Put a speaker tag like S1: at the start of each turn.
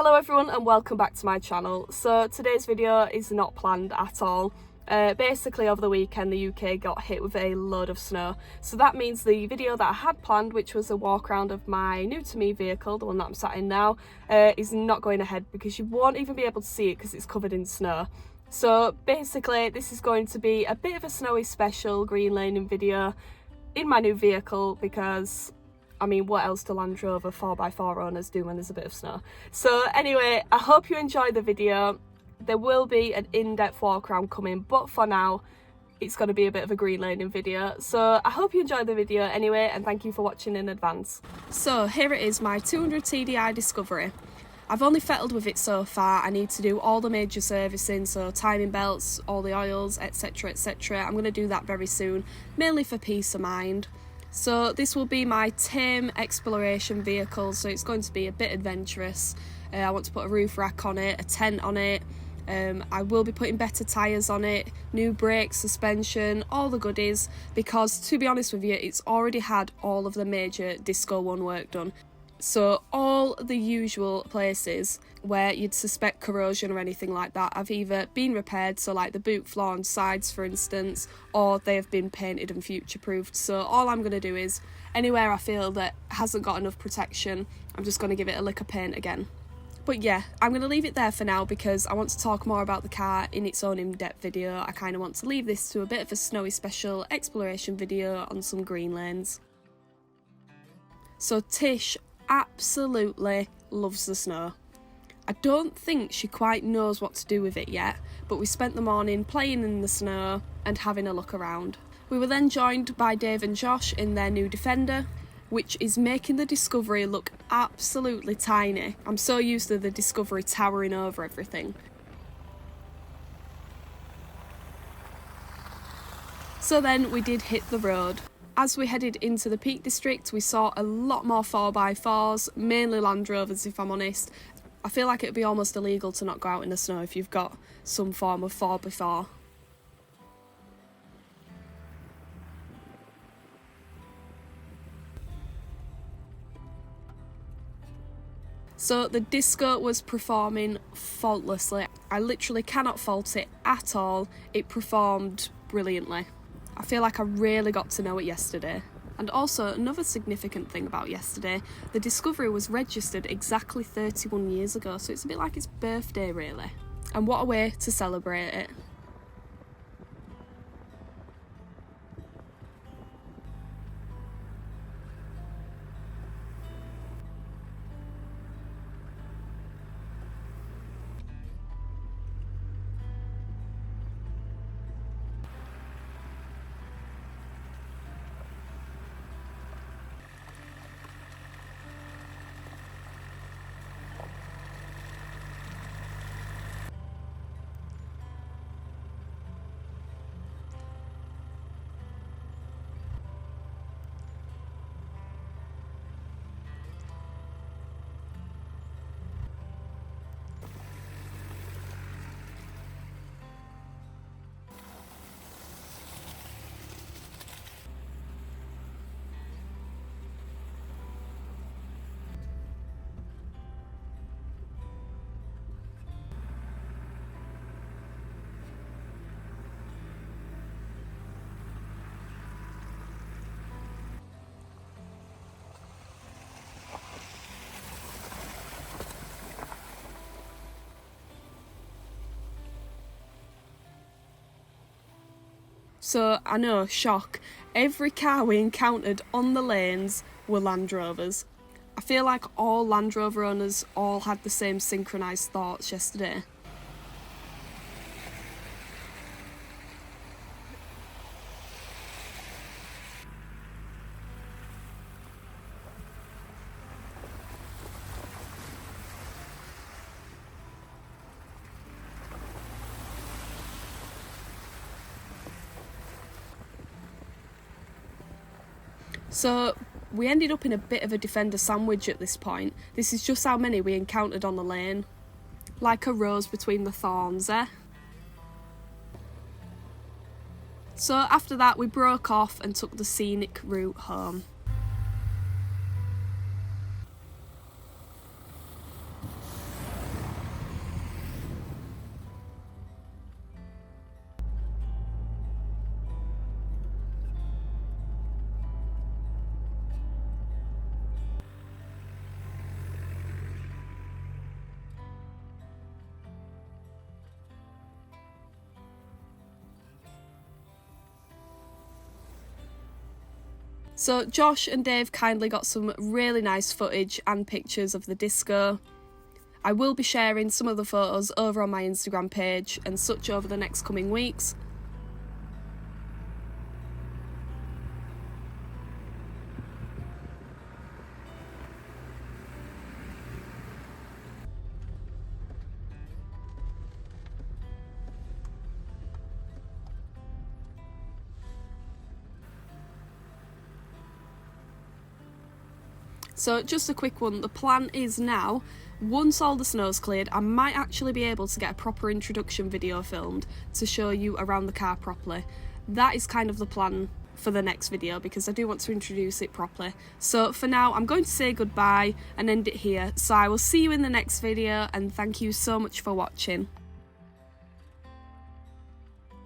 S1: Hello everyone and welcome back to my channel. So today's video is not planned at all. Basically over the weekend the UK got hit with a load of snow, so that means the video that I had planned, which was a walk around of my new to me vehicle, the one that I'm sat in now, is not going ahead because you won't even be able to see it because it's covered in snow. So basically this is going to be a bit of a snowy special green laning video in my new vehicle because I mean, what else do Land Rover 4x4 owners do when there's a bit of snow? So anyway, I hope you enjoy the video. There will be an in-depth walk around coming, but for now, it's going to be a bit of a green laning video. So I hope you enjoy the video anyway, and thank you for watching in advance. So here it is, my 200 TDI Discovery. I've only fettled with it so far. I need to do all the major servicing, so timing belts, all the oils, etc, etc. I'm going to do that very soon, mainly for peace of mind. So this will be my tame exploration vehicle, so it's going to be a bit adventurous. I want to put a roof rack on it, a tent on it. I will be putting better tyres on it, new brakes, suspension, all the goodies, because to be honest with you, it's already had all of the major Disco 1 work done. So all the usual places where you'd suspect corrosion or anything like that have either been repaired, so like the boot floor and sides for instance, or they have been painted and future-proofed. So all I'm going to do is, anywhere I feel that hasn't got enough protection, I'm just going to give it a lick of paint again. But yeah, I'm going to leave it there for now because I want to talk more about the car in its own in-depth video. I kind of want to leave this to a bit of a snowy special exploration video on some green lanes. So Tish absolutely loves the snow. I don't think she quite knows what to do with it yet, but we spent the morning playing in the snow and having a look around. We were then joined by Dave and Josh in their new Defender, which is making the Discovery look absolutely tiny. I'm so used to the Discovery towering over everything. So then we did hit the road. As we headed into the Peak District, we saw a lot more 4x4s, mainly Land Rovers if I'm honest. I feel like it would be almost illegal to not go out in the snow if you've got some form of 4x4. So the Disco was performing faultlessly. I literally cannot fault it at all. It performed brilliantly. I feel like I really got to know it yesterday. And also, another significant thing about yesterday, the Discovery was registered exactly 31 years ago, so it's a bit like its birthday really. And what a way to celebrate it. So, I know, shock, every car we encountered on the lanes were Land Rovers. I feel like all Land Rover owners all had the same synchronised thoughts yesterday. So we ended up in a bit of a Defender sandwich at this point. This is just how many we encountered on the lane. Like a rose between the thorns, eh? So after that we broke off and took the scenic route home. So Josh and Dave kindly got some really nice footage and pictures of the disco. I will be sharing some of the photos over on my Instagram page and such over the next coming weeks. So just a quick one, the plan is now, once all the snow's cleared, I might actually be able to get a proper introduction video filmed to show you around the car properly. That is kind of the plan for the next video because I do want to introduce it properly. So for now, I'm going to say goodbye and end it here. So I will see you in the next video and thank you so much for watching.